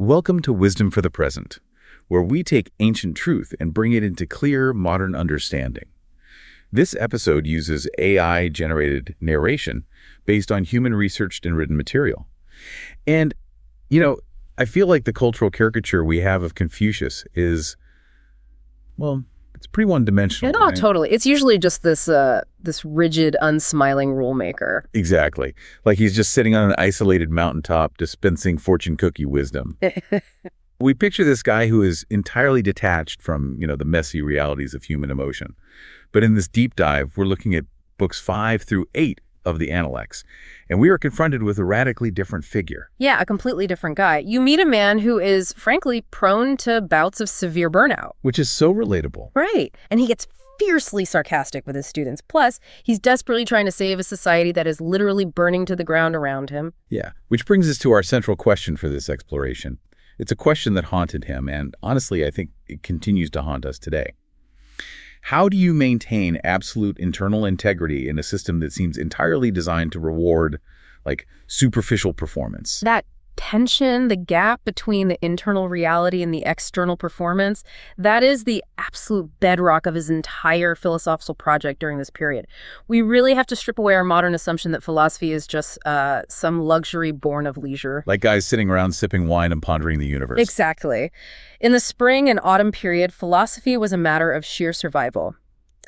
Welcome to Wisdom for the Present, where we take ancient truth and bring it into clear, modern understanding. This episode uses AI-generated narration based on human-researched and written material. And, I feel like the cultural caricature we have of Confucius is, well, it's pretty one-dimensional. No, totally. It's usually just this rigid, unsmiling rule maker. Exactly. Like he's just sitting on an isolated mountaintop dispensing fortune cookie wisdom. We picture this guy who is entirely detached from, the messy realities of human emotion. But in this deep dive, we're looking at books 5 through 8 of the Analects, and we are confronted with a radically different figure. Yeah, a completely different guy. You meet a man who is, frankly, prone to bouts of severe burnout. Which is so relatable. Right. And he gets fiercely sarcastic with his students. Plus, he's desperately trying to save a society that is literally burning to the ground around him. Yeah, which brings us to our central question for this exploration. It's a question that haunted him, and honestly, I think it continues to haunt us today. How do you maintain absolute internal integrity in a system that seems entirely designed to reward, superficial performance? That tension, the gap between the internal reality and the external performance, that is the absolute bedrock of his entire philosophical project during this period. We really have to strip away our modern assumption that philosophy is just some luxury born of leisure. Like guys sitting around sipping wine and pondering the universe. Exactly. In the spring and autumn period, philosophy was a matter of sheer survival.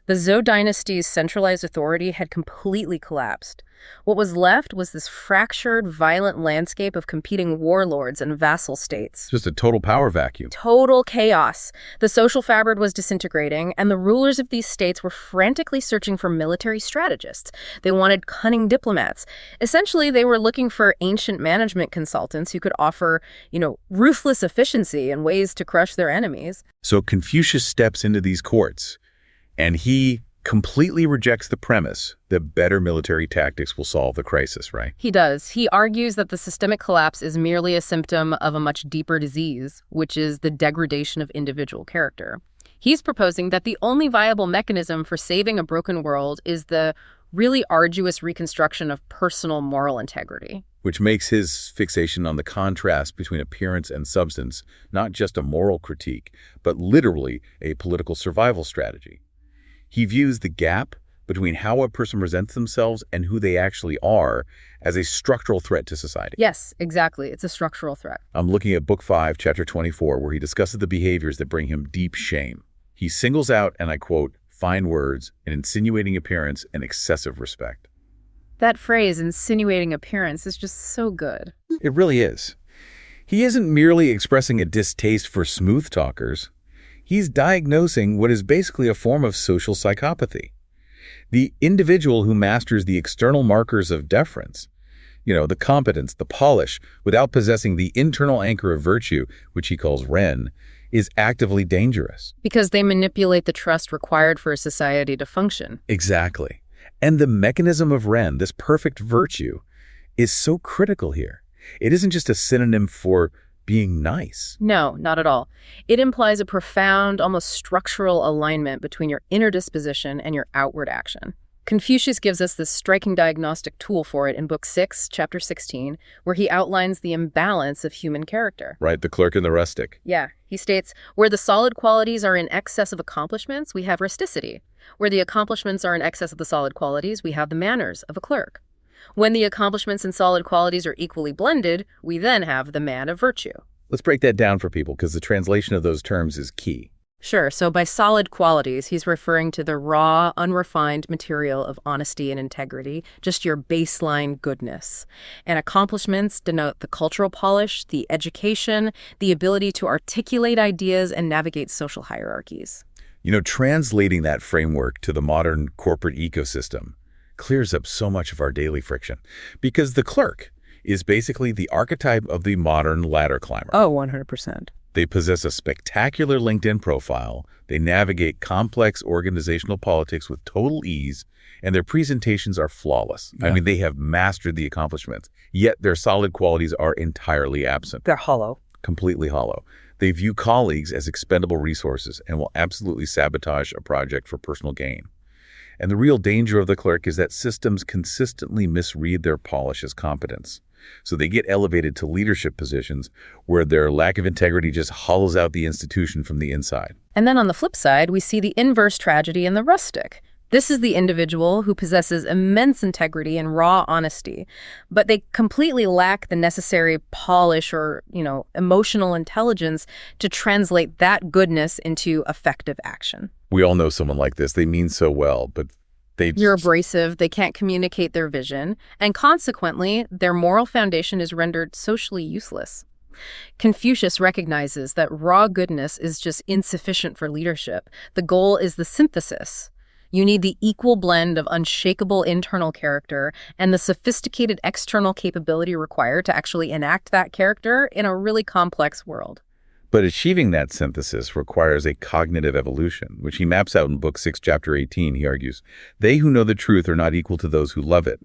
The Zhou dynasty's centralized authority had completely collapsed. What was left was this fractured, violent landscape of competing warlords and vassal states. Just a total power vacuum. Total chaos. The social fabric was disintegrating, and the rulers of these states were frantically searching for military strategists. They wanted cunning diplomats. Essentially, they were looking for ancient management consultants who could offer, ruthless efficiency and ways to crush their enemies. So Confucius steps into these courts, and he completely rejects the premise that better military tactics will solve the crisis, right? He does. He argues that the systemic collapse is merely a symptom of a much deeper disease, which is the degradation of individual character. He's proposing that the only viable mechanism for saving a broken world is the really arduous reconstruction of personal moral integrity. Which makes his fixation on the contrast between appearance and substance not just a moral critique, but literally a political survival strategy. He views the gap between how a person presents themselves and who they actually are as a structural threat to society. Yes, exactly. It's a structural threat. I'm looking at Book 5, Chapter 24, where he discusses the behaviors that bring him deep shame. He singles out, and I quote, fine words, an insinuating appearance, and excessive respect. That phrase, insinuating appearance, is just so good. It really is. He isn't merely expressing a distaste for smooth talkers. He's diagnosing what is basically a form of social psychopathy. The individual who masters the external markers of deference, the competence, the polish, without possessing the internal anchor of virtue, which he calls Ren, is actively dangerous. Because they manipulate the trust required for a society to function. Exactly. And the mechanism of Ren, this perfect virtue, is so critical here. It isn't just a synonym for being nice. No, not at all. It implies a profound, almost structural alignment between your inner disposition and your outward action. Confucius gives us this striking diagnostic tool for it in Book 6, Chapter 16, where he outlines the imbalance of human character. Right, the clerk and the rustic. Yeah, he states, where the solid qualities are in excess of accomplishments, we have rusticity. Where the accomplishments are in excess of the solid qualities, we have the manners of a clerk. When the accomplishments and solid qualities are equally blended, we then have the man of virtue. Let's break that down for people, because the translation of those terms is key. Sure. So by solid qualities, he's referring to the raw, unrefined material of honesty and integrity, just your baseline goodness. And accomplishments denote the cultural polish, the education, the ability to articulate ideas and navigate social hierarchies. Translating that framework to the modern corporate ecosystem clears up so much of our daily friction, because the clerk is basically the archetype of the modern ladder climber. Oh, 100%. They possess a spectacular LinkedIn profile, they navigate complex organizational politics with total ease, and their presentations are flawless. Yeah. They have mastered the accomplishments, yet their solid qualities are entirely absent. They're hollow. Completely hollow. They view colleagues as expendable resources and will absolutely sabotage a project for personal gain. And the real danger of the clerk is that systems consistently misread their polish as competence. So they get elevated to leadership positions where their lack of integrity just hollows out the institution from the inside. And then on the flip side, we see the inverse tragedy in the rustic. This is the individual who possesses immense integrity and raw honesty, but they completely lack the necessary polish or, emotional intelligence to translate that goodness into effective action. We all know someone like this. They mean so well, but You're abrasive, they can't communicate their vision, and consequently, their moral foundation is rendered socially useless. Confucius recognizes that raw goodness is just insufficient for leadership. The goal is the synthesis. You need the equal blend of unshakable internal character and the sophisticated external capability required to actually enact that character in a really complex world. But achieving that synthesis requires a cognitive evolution, which he maps out in Book 6, Chapter 18. He argues, "They who know the truth are not equal to those who love it,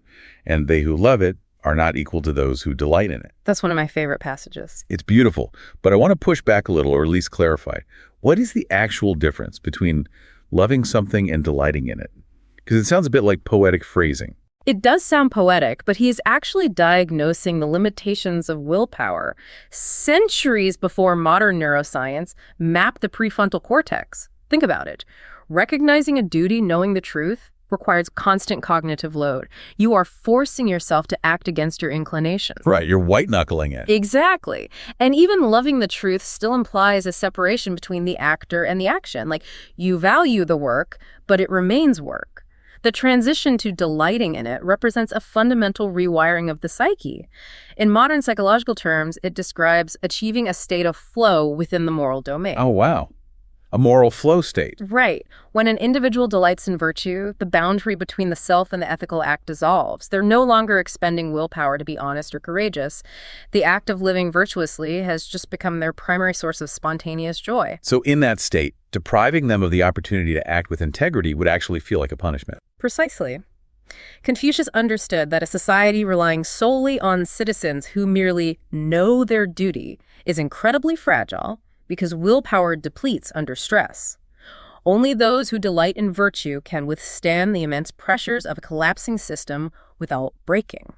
and they who love it are not equal to those who delight in it." That's one of my favorite passages. It's beautiful, but I want to push back a little, or at least clarify. What is the actual difference between loving something and delighting in it? Because it sounds a bit like poetic phrasing. It does sound poetic, but he is actually diagnosing the limitations of willpower. Centuries before modern neuroscience mapped the prefrontal cortex. Think about it. Recognizing a duty, knowing the truth, requires constant cognitive load. You are forcing yourself to act against your inclinations. Right, you're white-knuckling it. Exactly. And even loving the truth still implies a separation between the actor and the action. Like, you value the work, but it remains work. The transition to delighting in it represents a fundamental rewiring of the psyche. In modern psychological terms, it describes achieving a state of flow within the moral domain. Oh, wow. A moral flow state. Right. When an individual delights in virtue, the boundary between the self and the ethical act dissolves. They're no longer expending willpower to be honest or courageous. The act of living virtuously has just become their primary source of spontaneous joy. So in that state, depriving them of the opportunity to act with integrity would actually feel like a punishment. Precisely. Confucius understood that a society relying solely on citizens who merely know their duty is incredibly fragile, because willpower depletes under stress. Only those who delight in virtue can withstand the immense pressures of a collapsing system without breaking.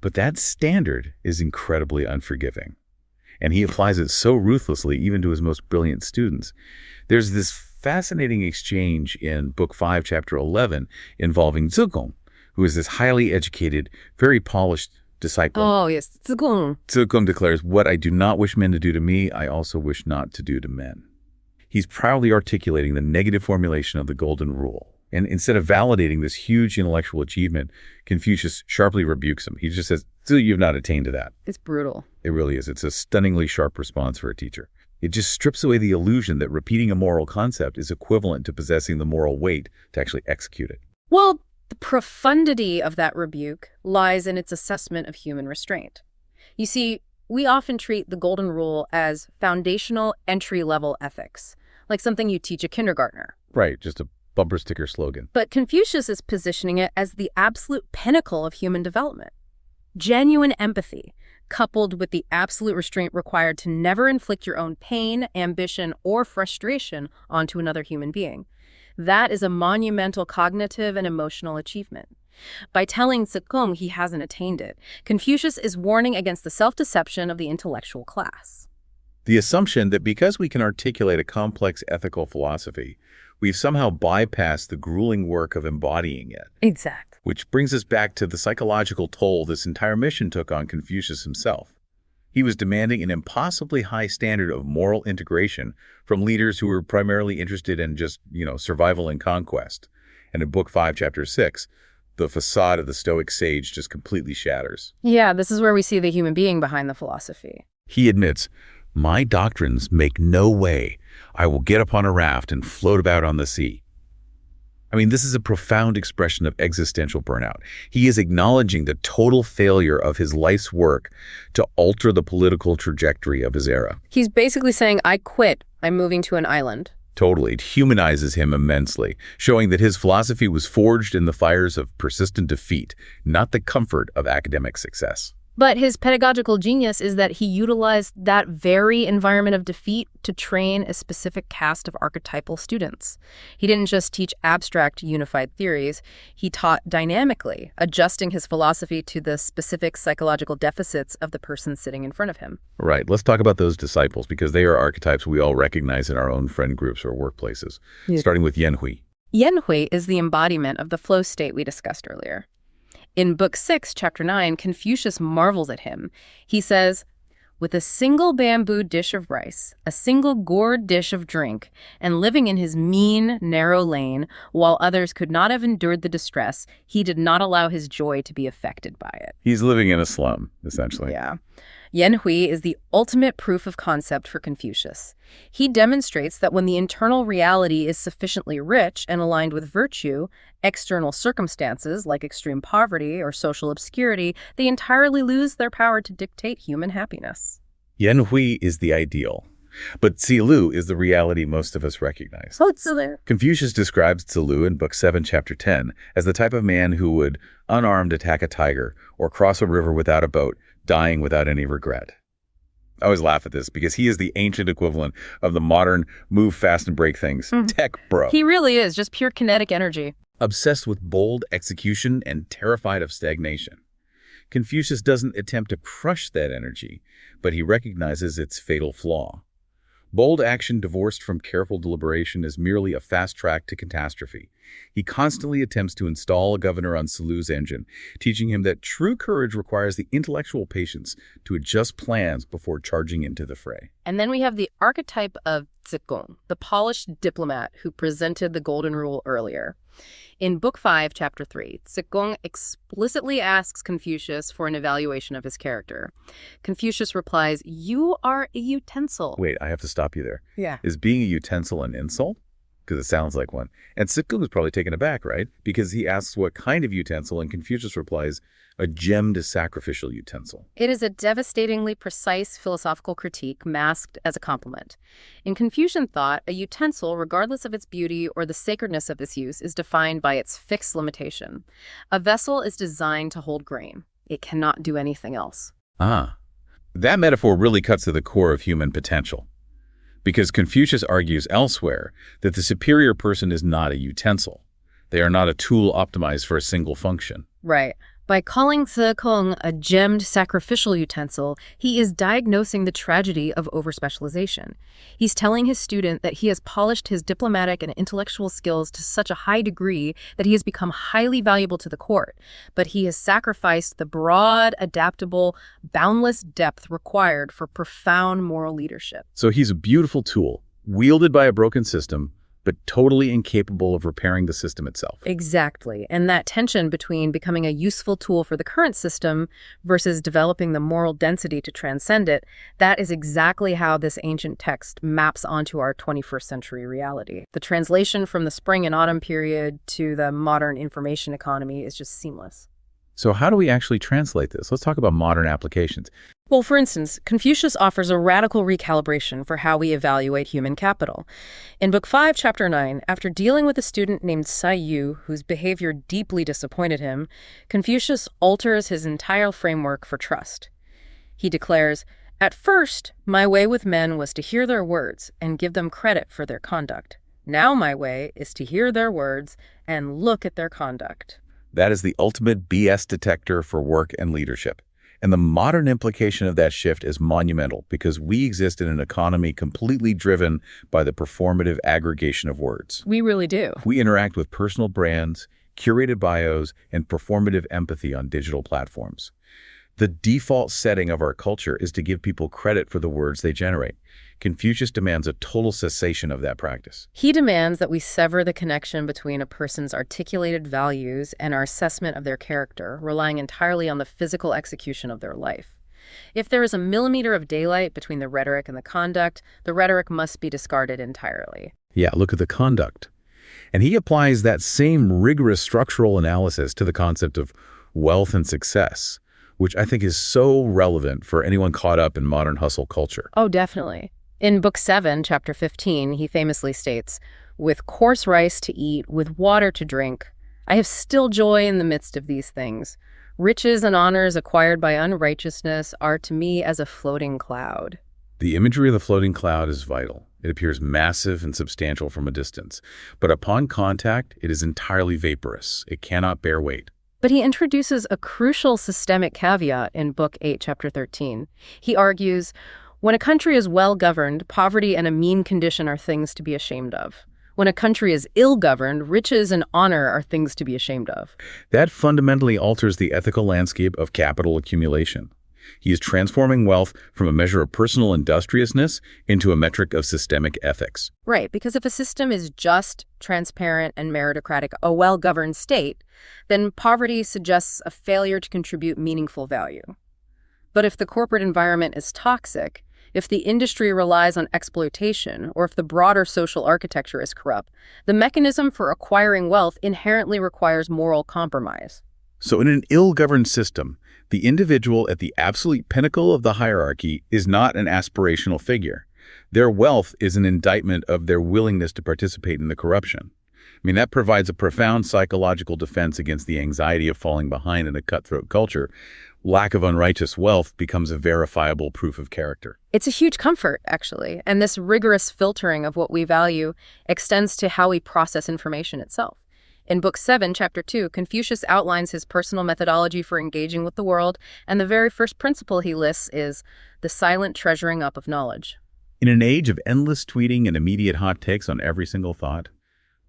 But that standard is incredibly unforgiving. And he applies it so ruthlessly even to his most brilliant students. There's this fascinating exchange in Book 5, Chapter 11, involving Zigong, who is this highly educated, very polished disciple. Oh, yes, Zigong. Zigong declares, "What I do not wish men to do to me, I also wish not to do to men." He's proudly articulating the negative formulation of the Golden Rule. And instead of validating this huge intellectual achievement, Confucius sharply rebukes him. He just says, "So you've not attained to that." It's brutal. It really is. It's a stunningly sharp response for a teacher. It just strips away the illusion that repeating a moral concept is equivalent to possessing the moral weight to actually execute it. Well, the profundity of that rebuke lies in its assessment of human restraint. You see, we often treat the Golden Rule as foundational entry-level ethics, like something you teach a kindergartner. Right, just a bumper sticker slogan. But Confucius is positioning it as the absolute pinnacle of human development. Genuine empathy, coupled with the absolute restraint required to never inflict your own pain, ambition, or frustration onto another human being. That is a monumental cognitive and emotional achievement. By telling Zigong he hasn't attained it, Confucius is warning against the self-deception of the intellectual class. The assumption that because we can articulate a complex ethical philosophy, we've somehow bypassed the grueling work of embodying it. Exactly. Which brings us back to the psychological toll this entire mission took on Confucius himself. He was demanding an impossibly high standard of moral integration from leaders who were primarily interested in just, survival and conquest. And in Book 5, Chapter 6, the facade of the Stoic sage just completely shatters. Yeah, this is where we see the human being behind the philosophy. He admits, "My doctrines make no way. I will get upon a raft and float about on the sea." I mean, this is a profound expression of existential burnout. He is acknowledging the total failure of his life's work to alter the political trajectory of his era. He's basically saying, I quit. I'm moving to an island. Totally. It humanizes him immensely, showing that his philosophy was forged in the fires of persistent defeat, not the comfort of academic success. But his pedagogical genius is that he utilized that very environment of defeat to train a specific cast of archetypal students. He didn't just teach abstract unified theories, he taught dynamically, adjusting his philosophy to the specific psychological deficits of the person sitting in front of him. Right. Let's talk about those disciples because they are archetypes we all recognize in our own friend groups or workplaces, starting with Yanhui. Yanhui is the embodiment of the flow state we discussed earlier. In Book 6, Chapter 9, Confucius marvels at him. He says, "With a single bamboo dish of rice, a single gourd dish of drink, and living in his mean, narrow lane, while others could not have endured the distress, he did not allow his joy to be affected by it." He's living in a slum, essentially. Yeah. Yanhui is the ultimate proof of concept for Confucius. He demonstrates that when the internal reality is sufficiently rich and aligned with virtue, external circumstances like extreme poverty or social obscurity, they entirely lose their power to dictate human happiness. Yanhui is the ideal, but Zilu is the reality most of us recognize. Oh, it's there. Confucius describes Zilu in Book 7, Chapter 10 as the type of man who would unarmed attack a tiger or cross a river without a boat, dying without any regret. I always laugh at this because he is the ancient equivalent of the modern move fast and break things tech bro. He really is, just pure kinetic energy. Obsessed with bold execution and terrified of stagnation. Confucius doesn't attempt to crush that energy, but he recognizes its fatal flaw. Bold action divorced from careful deliberation is merely a fast track to catastrophe. He constantly attempts to install a governor on Zilu's engine, teaching him that true courage requires the intellectual patience to adjust plans before charging into the fray. And then we have the archetype of Zigong, the polished diplomat who presented the golden rule earlier. In Book 5, Chapter 3, Zigong explicitly asks Confucius for an evaluation of his character. Confucius replies, "You are a utensil." Wait, I have to stop you there. Yeah. Is being a utensil an insult? Because it sounds like one. And Zigong is probably taken aback, right? Because he asks what kind of utensil, and Confucius replies, a gemmed sacrificial utensil. It is a devastatingly precise philosophical critique masked as a compliment. In Confucian thought, a utensil, regardless of its beauty or the sacredness of its use, is defined by its fixed limitation. A vessel is designed to hold grain. It cannot do anything else. Ah, that metaphor really cuts to the core of human potential. Because Confucius argues elsewhere that the superior person is not a utensil. They are not a tool optimized for a single function. Right. By calling Zigong a gemmed sacrificial utensil, he is diagnosing the tragedy of over-specialization. He's telling his student that he has polished his diplomatic and intellectual skills to such a high degree that he has become highly valuable to the court, but he has sacrificed the broad, adaptable, boundless depth required for profound moral leadership. So he's a beautiful tool, wielded by a broken system, but totally incapable of repairing the system itself. Exactly. And that tension between becoming a useful tool for the current system versus developing the moral density to transcend it, that is exactly how this ancient text maps onto our 21st century reality. The translation from the spring and autumn period to the modern information economy is just seamless. So how do we actually translate this? Let's talk about modern applications. Well, for instance, Confucius offers a radical recalibration for how we evaluate human capital. In Book 5, Chapter 9, after dealing with a student named Sai Yu, whose behavior deeply disappointed him, Confucius alters his entire framework for trust. He declares, "At first, my way with men was to hear their words and give them credit for their conduct. Now my way is to hear their words and look at their conduct." That is the ultimate BS detector for work and leadership. And the modern implication of that shift is monumental because we exist in an economy completely driven by the performative aggregation of words. We really do. We interact with personal brands, curated bios, and performative empathy on digital platforms. The default setting of our culture is to give people credit for the words they generate. Confucius demands a total cessation of that practice. He demands that we sever the connection between a person's articulated values and our assessment of their character, relying entirely on the physical execution of their life. If there is a millimeter of daylight between the rhetoric and the conduct, the rhetoric must be discarded entirely. Yeah, look at the conduct. And he applies that same rigorous structural analysis to the concept of wealth and success, which I think is so relevant for anyone caught up in modern hustle culture. Oh, definitely. In Book 7, Chapter 15, he famously states, "With coarse rice to eat, with water to drink, I have still joy in the midst of these things. Riches and honors acquired by unrighteousness are to me as a floating cloud. The imagery of the floating cloud is vital. It appears massive and substantial from a distance, but upon contact, it is entirely vaporous. It cannot bear weight. But he introduces a crucial systemic caveat in Book 8, Chapter 13. He argues, when a country is well-governed, poverty and a mean condition are things to be ashamed of. When a country is ill-governed, riches and honor are things to be ashamed of. That fundamentally alters the ethical landscape of capital accumulation. He is transforming wealth from a measure of personal industriousness into a metric of systemic ethics. Right, because if a system is just, transparent, and meritocratic, a well-governed state, then poverty suggests a failure to contribute meaningful value. But if the corporate environment is toxic, if the industry relies on exploitation, or if the broader social architecture is corrupt, the mechanism for acquiring wealth inherently requires moral compromise. So in an ill-governed system, the individual at the absolute pinnacle of the hierarchy is not an aspirational figure. Their wealth is an indictment of their willingness to participate in the corruption. I mean, that provides a profound psychological defense against the anxiety of falling behind in a cutthroat culture. Lack of unrighteous wealth becomes a verifiable proof of character. It's a huge comfort, actually, and this rigorous filtering of what we value extends to how we process information itself. In Book 7, Chapter 2, Confucius outlines his personal methodology for engaging with the world, and the very first principle he lists is the silent treasuring up of knowledge. In an age of endless tweeting and immediate hot takes on every single thought,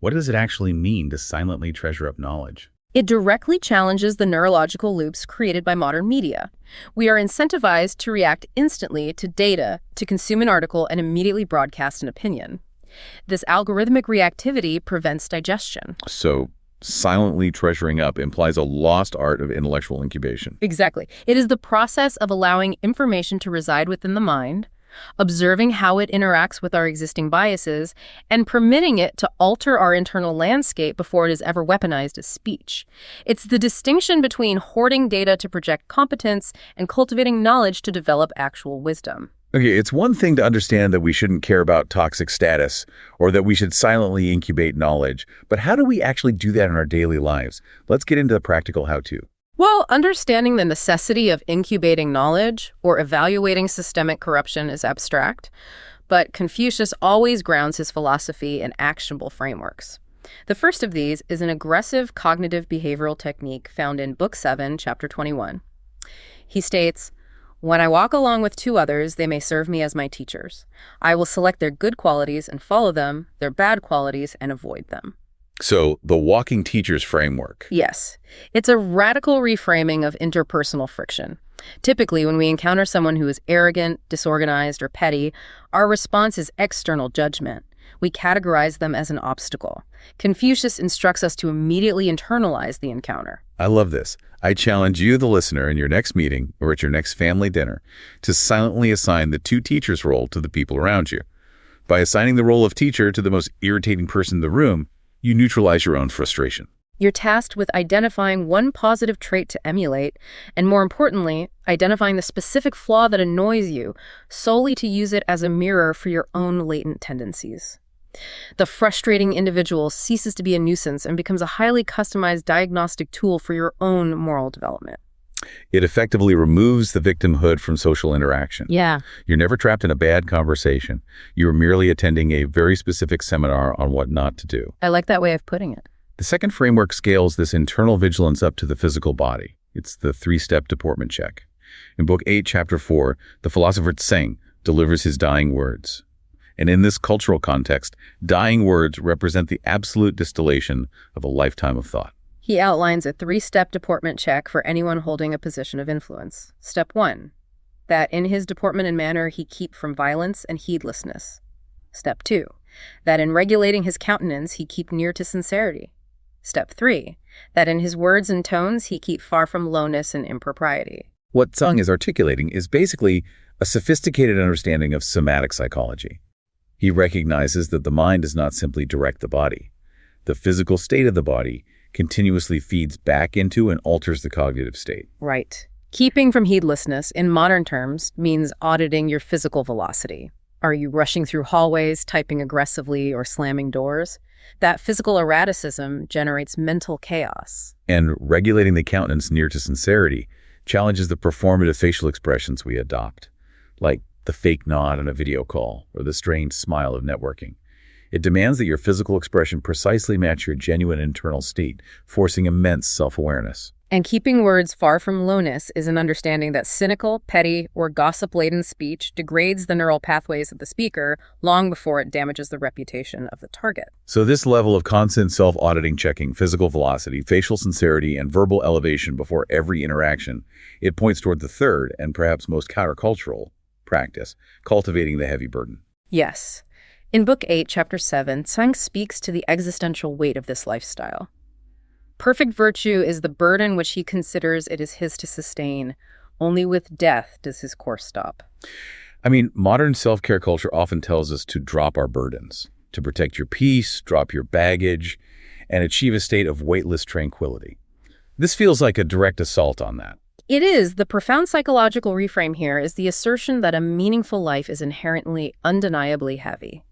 what does it actually mean to silently treasure up knowledge? It directly challenges the neurological loops created by modern media. We are incentivized to react instantly to data, to consume an article, and immediately broadcast an opinion. This algorithmic reactivity prevents digestion. So, silently treasuring up implies a lost art of intellectual incubation. Exactly. It is the process of allowing information to reside within the mind, observing how it interacts with our existing biases, and permitting it to alter our internal landscape before it is ever weaponized as speech. It's the distinction between hoarding data to project competence and cultivating knowledge to develop actual wisdom. Okay, it's one thing to understand that we shouldn't care about toxic status or that we should silently incubate knowledge, but how do we actually do that in our daily lives? Let's get into the practical how-to. Well, understanding the necessity of incubating knowledge or evaluating systemic corruption is abstract, but Confucius always grounds his philosophy in actionable frameworks. The first of these is an aggressive cognitive behavioral technique found in Book 7, Chapter 21. He states, "When I walk along with two others, they may serve me as my teachers. I will select their good qualities and follow them, their bad qualities and avoid them." So, the walking teacher's framework. Yes. It's a radical reframing of interpersonal friction. Typically, when we encounter someone who is arrogant, disorganized, or petty, our response is external judgment. We categorize them as an obstacle. Confucius instructs us to immediately internalize the encounter. I love this. I challenge you, the listener, in your next meeting or at your next family dinner to silently assign the two teachers role to the people around you. By assigning the role of teacher to the most irritating person in the room, you neutralize your own frustration. You're tasked with identifying one positive trait to emulate, and more importantly, identifying the specific flaw that annoys you, solely to use it as a mirror for your own latent tendencies. The frustrating individual ceases to be a nuisance and becomes a highly customized diagnostic tool for your own moral development. It effectively removes the victimhood from social interaction. Yeah. You're never trapped in a bad conversation. You're merely attending a very specific seminar on what not to do. I like that way of putting it. The second framework scales this internal vigilance up to the physical body. It's the three-step deportment check. In Book 8, Chapter 4, the philosopher Tseng delivers his dying words. And in this cultural context, dying words represent the absolute distillation of a lifetime of thought. He outlines a three-step deportment check for anyone holding a position of influence. Step 1, that in his deportment and manner he keep from violence and heedlessness. Step 2, that in regulating his countenance he keep near to sincerity. Step 3, that in his words and tones he keep far from lowness and impropriety. What Tseng is articulating is basically a sophisticated understanding of somatic psychology. He recognizes that the mind does not simply direct the body. The physical state of the body continuously feeds back into and alters the cognitive state. Right. Keeping from heedlessness, in modern terms, means auditing your physical velocity. Are you rushing through hallways, typing aggressively, or slamming doors? That physical erraticism generates mental chaos. And regulating the countenance near to sincerity challenges the performative facial expressions we adopt, like the fake nod on a video call or the strained smile of networking. It demands that your physical expression precisely match your genuine internal state, forcing immense self-awareness. And keeping words far from lowness is an understanding that cynical, petty, or gossip-laden speech degrades the neural pathways of the speaker long before it damages the reputation of the target. So this level of constant self-auditing, checking physical velocity, facial sincerity, and verbal elevation before every interaction, it points toward the third and perhaps most countercultural practice, cultivating the heavy burden. Yes. In Book 8, Chapter 7, Tsang speaks to the existential weight of this lifestyle. Perfect virtue is the burden which he considers it is his to sustain. Only with death does his course stop. I mean, modern self-care culture often tells us to drop our burdens, to protect your peace, drop your baggage, and achieve a state of weightless tranquility. This feels like a direct assault on that. It is. The profound psychological reframe here is the assertion that a meaningful life is inherently, undeniably heavy.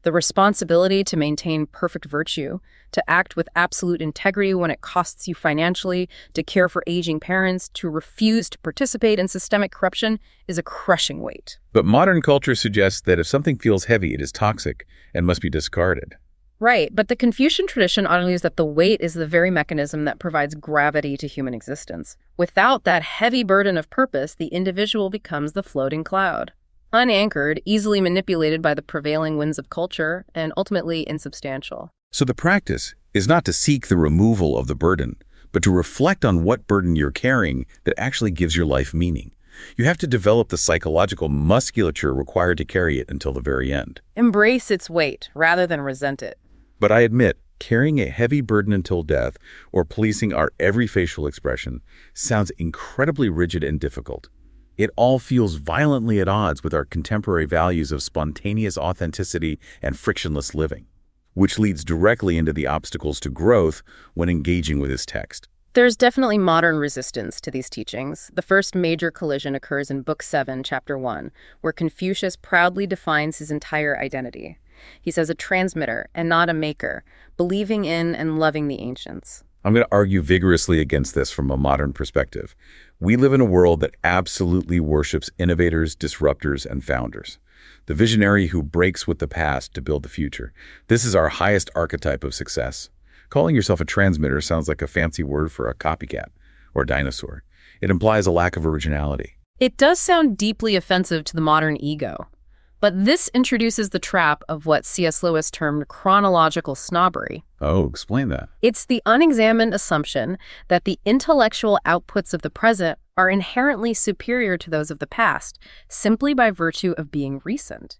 The responsibility to maintain perfect virtue, to act with absolute integrity when it costs you financially, to care for aging parents, to refuse to participate in systemic corruption is a crushing weight. But modern culture suggests that if something feels heavy, it is toxic and must be discarded. Right, but the Confucian tradition argues that the weight is the very mechanism that provides gravity to human existence. Without that heavy burden of purpose, the individual becomes the floating cloud. Unanchored, easily manipulated by the prevailing winds of culture, and ultimately insubstantial. So the practice is not to seek the removal of the burden, but to reflect on what burden you're carrying that actually gives your life meaning. You have to develop the psychological musculature required to carry it until the very end. Embrace its weight rather than resent it. But I admit, carrying a heavy burden until death or policing our every facial expression sounds incredibly rigid and difficult. It all feels violently at odds with our contemporary values of spontaneous authenticity and frictionless living, which leads directly into the obstacles to growth when engaging with this text. There's definitely modern resistance to these teachings. The first major collision occurs in Book 7, Chapter 1, where Confucius proudly defines his entire identity. He says a transmitter and not a maker, believing in and loving the ancients. I'm going to argue vigorously against this from a modern perspective. We live in a world that absolutely worships innovators, disruptors, and founders. The visionary who breaks with the past to build the future. This is our highest archetype of success. Calling yourself a transmitter sounds like a fancy word for a copycat or dinosaur. It implies a lack of originality. It does sound deeply offensive to the modern ego. But this introduces the trap of what C.S. Lewis termed chronological snobbery. Oh, explain that. It's the unexamined assumption that the intellectual outputs of the present are inherently superior to those of the past, simply by virtue of being recent.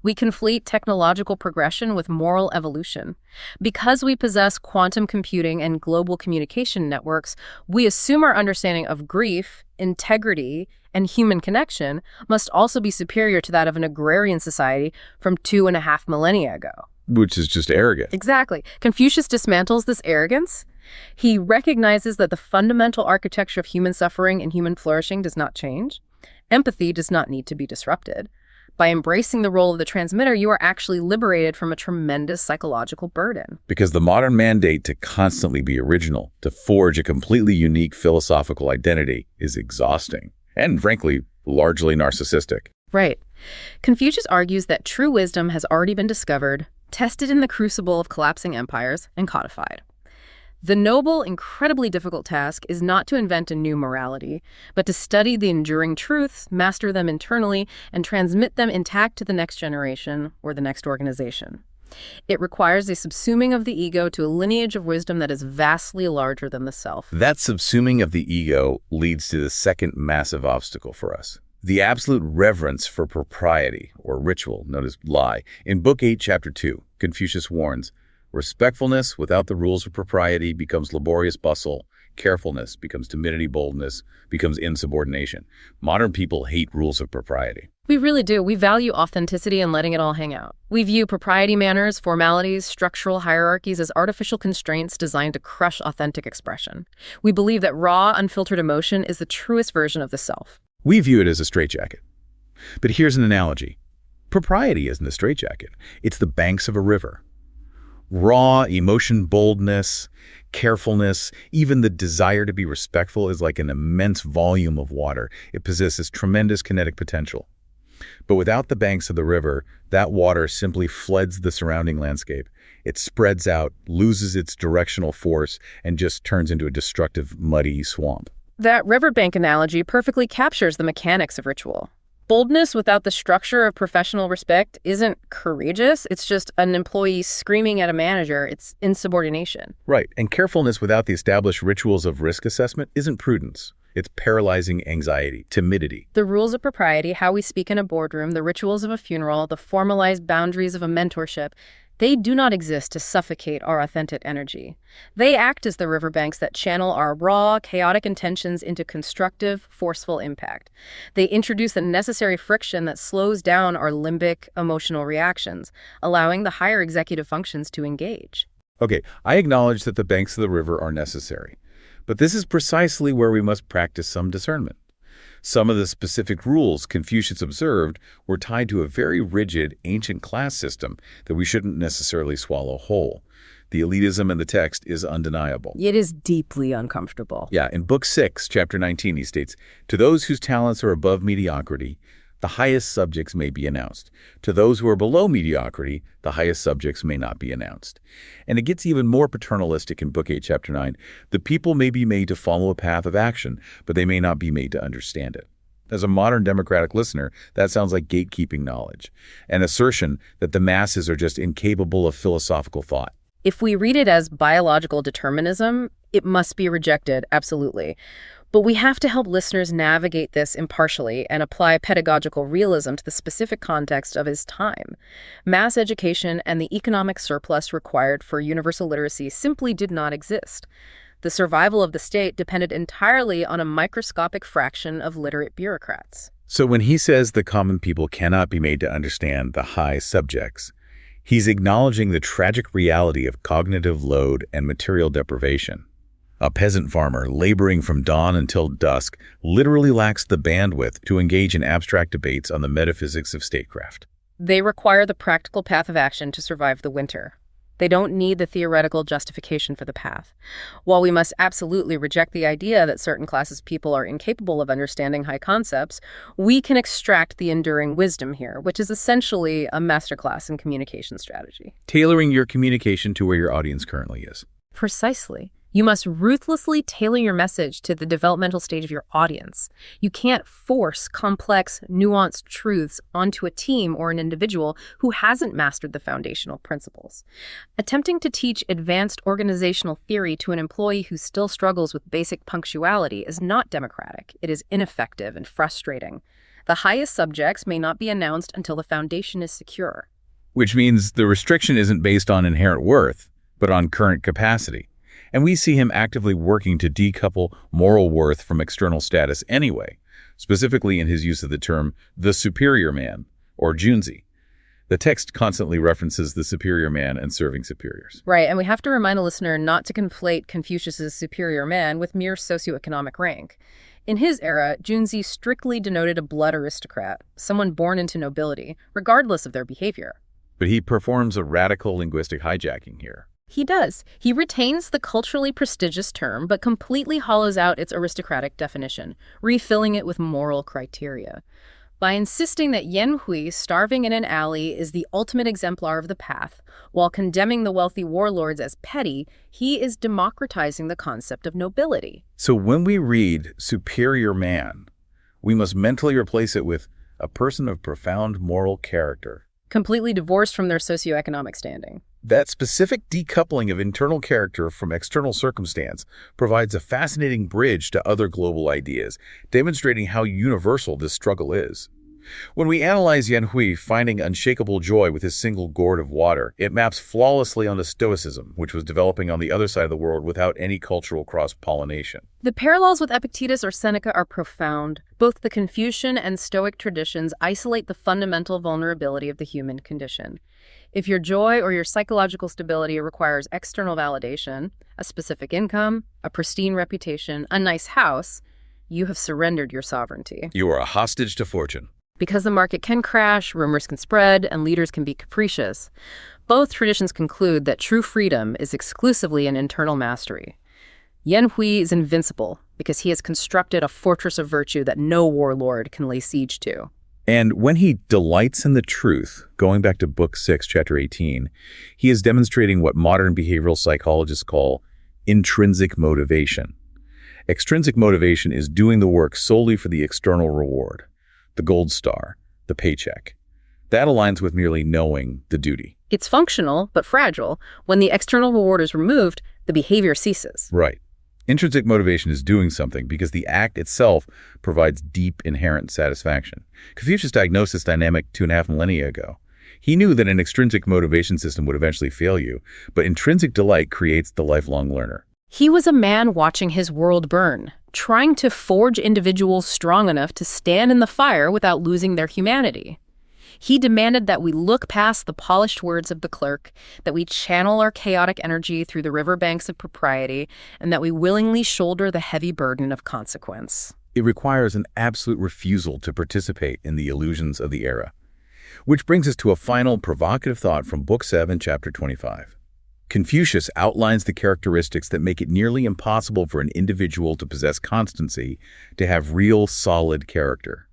We conflate technological progression with moral evolution. Because we possess quantum computing and global communication networks, we assume our understanding of grief, integrity, and human connection must also be superior to that of an agrarian society from 2.5 millennia ago. Which is just arrogant. Exactly. Confucius dismantles this arrogance. He recognizes that the fundamental architecture of human suffering and human flourishing does not change. Empathy does not need to be disrupted. By embracing the role of the transmitter, you are actually liberated from a tremendous psychological burden. Because the modern mandate to constantly be original, to forge a completely unique philosophical identity, is exhausting. And frankly, largely narcissistic. Right. Confucius argues that true wisdom has already been discovered, tested in the crucible of collapsing empires, and codified. The noble, incredibly difficult task is not to invent a new morality, but to study the enduring truths, master them internally, and transmit them intact to the next generation or the next organization. It requires a subsuming of the ego to a lineage of wisdom that is vastly larger than the self. That subsuming of the ego leads to the second massive obstacle for us. The absolute reverence for propriety, or ritual, known as lie. In Book 8, Chapter 2, Confucius warns, respectfulness without the rules of propriety becomes laborious bustle. Carefulness becomes timidity, boldness becomes insubordination. Modern people hate rules of propriety. We really do. We value authenticity and letting it all hang out. We view propriety manners, formalities, structural hierarchies as artificial constraints designed to crush authentic expression. We believe that raw, unfiltered emotion is the truest version of the self. We view it as a straitjacket. But here's an analogy. Propriety isn't a straitjacket. It's the banks of a river. Raw emotion, boldness, carefulness, even the desire to be respectful is like an immense volume of water. It possesses tremendous kinetic potential. But without the banks of the river, that water simply floods the surrounding landscape. It spreads out, loses its directional force, and just turns into a destructive, muddy swamp. That riverbank analogy perfectly captures the mechanics of ritual. Boldness without the structure of professional respect isn't courageous. It's just an employee screaming at a manager. It's insubordination. Right, and carefulness without the established rituals of risk assessment isn't prudence. It's paralyzing anxiety, timidity. The rules of propriety, how we speak in a boardroom, the rituals of a funeral, the formalized boundaries of a mentorship, they do not exist to suffocate our authentic energy. They act as the riverbanks that channel our raw, chaotic intentions into constructive, forceful impact. They introduce the necessary friction that slows down our limbic emotional reactions, allowing the higher executive functions to engage. Okay, I acknowledge that the banks of the river are necessary, but this is precisely where we must practice some discernment. Some of the specific rules Confucius observed were tied to a very rigid, ancient class system that we shouldn't necessarily swallow whole. The elitism in the text is undeniable. It is deeply uncomfortable. Yeah, in Book 6, Chapter 19, he states, "To those whose talents are above mediocrity, the highest subjects may be announced. To those who are below mediocrity, the highest subjects may not be announced." And it gets even more paternalistic in Book 8, Chapter 9. "The people may be made to follow a path of action, but they may not be made to understand it." As a modern democratic listener, that sounds like gatekeeping knowledge, an assertion that the masses are just incapable of philosophical thought. If we read it as biological determinism, it must be rejected, absolutely. But we have to help listeners navigate this impartially and apply pedagogical realism to the specific context of his time. Mass education and the economic surplus required for universal literacy simply did not exist. The survival of the state depended entirely on a microscopic fraction of literate bureaucrats. So when he says the common people cannot be made to understand the high subjects, he's acknowledging the tragic reality of cognitive load and material deprivation. A peasant farmer laboring from dawn until dusk literally lacks the bandwidth to engage in abstract debates on the metaphysics of statecraft. They require the practical path of action to survive the winter. They don't need the theoretical justification for the path. While we must absolutely reject the idea that certain classes of people are incapable of understanding high concepts, we can extract the enduring wisdom here, which is essentially a masterclass in communication strategy. Tailoring your communication to where your audience currently is. Precisely. You must ruthlessly tailor your message to the developmental stage of your audience. You can't force complex, nuanced truths onto a team or an individual who hasn't mastered the foundational principles. Attempting to teach advanced organizational theory to an employee who still struggles with basic punctuality is not democratic. It is ineffective and frustrating. The highest subjects may not be announced until the foundation is secure. Which means the restriction isn't based on inherent worth, but on current capacity. And we see him actively working to decouple moral worth from external status anyway, specifically in his use of the term the superior man, or junzi. The text constantly references the superior man and serving superiors. Right, and we have to remind a listener not to conflate Confucius's superior man with mere socioeconomic rank. In his era, junzi strictly denoted a blood aristocrat, someone born into nobility, regardless of their behavior. But he performs a radical linguistic hijacking here. He does. He retains the culturally prestigious term, but completely hollows out its aristocratic definition, refilling it with moral criteria. By insisting that Yan Hui starving in an alley is the ultimate exemplar of the path, while condemning the wealthy warlords as petty, he is democratizing the concept of nobility. So when we read superior man, we must mentally replace it with a person of profound moral character. Completely divorced from their socioeconomic standing. That specific decoupling of internal character from external circumstance provides a fascinating bridge to other global ideas, demonstrating how universal this struggle is. When we analyze Yan Hui finding unshakable joy with his single gourd of water, it maps flawlessly onto Stoicism, which was developing on the other side of the world without any cultural cross-pollination. The parallels with Epictetus or Seneca are profound. Both the Confucian and Stoic traditions isolate the fundamental vulnerability of the human condition. If your joy or your psychological stability requires external validation, a specific income, a pristine reputation, a nice house, you have surrendered your sovereignty. You are a hostage to fortune. Because the market can crash, rumors can spread, and leaders can be capricious. Both traditions conclude that true freedom is exclusively an internal mastery. Yan Hui is invincible because he has constructed a fortress of virtue that no warlord can lay siege to. And when he delights in the truth, going back to Book 6, Chapter 18, he is demonstrating what modern behavioral psychologists call intrinsic motivation. Extrinsic motivation is doing the work solely for the external reward, the gold star, the paycheck. That aligns with merely knowing the duty. It's functional, but fragile. When the external reward is removed, the behavior ceases. Right. Intrinsic motivation is doing something because the act itself provides deep inherent satisfaction. Confucius diagnosed this dynamic 2.5 millennia ago. He knew that an extrinsic motivation system would eventually fail you, but intrinsic delight creates the lifelong learner. He was a man watching his world burn, trying to forge individuals strong enough to stand in the fire without losing their humanity. He demanded that we look past the polished words of the clerk, that we channel our chaotic energy through the riverbanks of propriety, and that we willingly shoulder the heavy burden of consequence. It requires an absolute refusal to participate in the illusions of the era. Which brings us to a final provocative thought from Book 7, Chapter 25. Confucius outlines the characteristics that make it nearly impossible for an individual to possess constancy, to have real, solid character.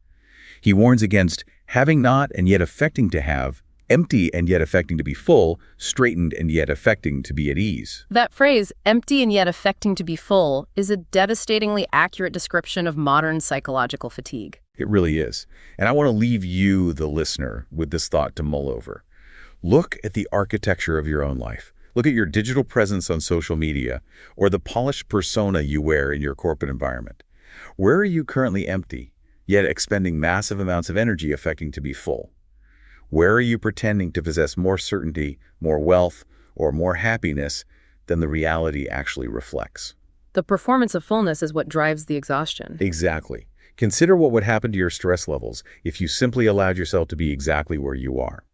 He warns against having not and yet affecting to have, empty and yet affecting to be full, straightened and yet affecting to be at ease. That phrase, empty and yet affecting to be full, is a devastatingly accurate description of modern psychological fatigue. It really is. And I want to leave you, the listener, with this thought to mull over. Look at the architecture of your own life. Look at your digital presence on social media or the polished persona you wear in your corporate environment. Where are you currently empty, yet expending massive amounts of energy affecting to be full? Where are you pretending to possess more certainty, more wealth, or more happiness than the reality actually reflects? The performance of fullness is what drives the exhaustion. Exactly. Consider what would happen to your stress levels if you simply allowed yourself to be exactly where you are.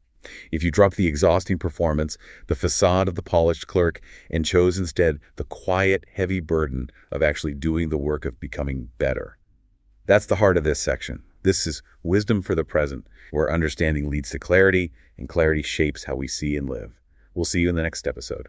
If you dropped the exhausting performance, the facade of the polished clerk, and chose instead the quiet, heavy burden of actually doing the work of becoming better. That's the heart of this section. This is wisdom for the present, where understanding leads to clarity, and clarity shapes how we see and live. We'll see you in the next episode.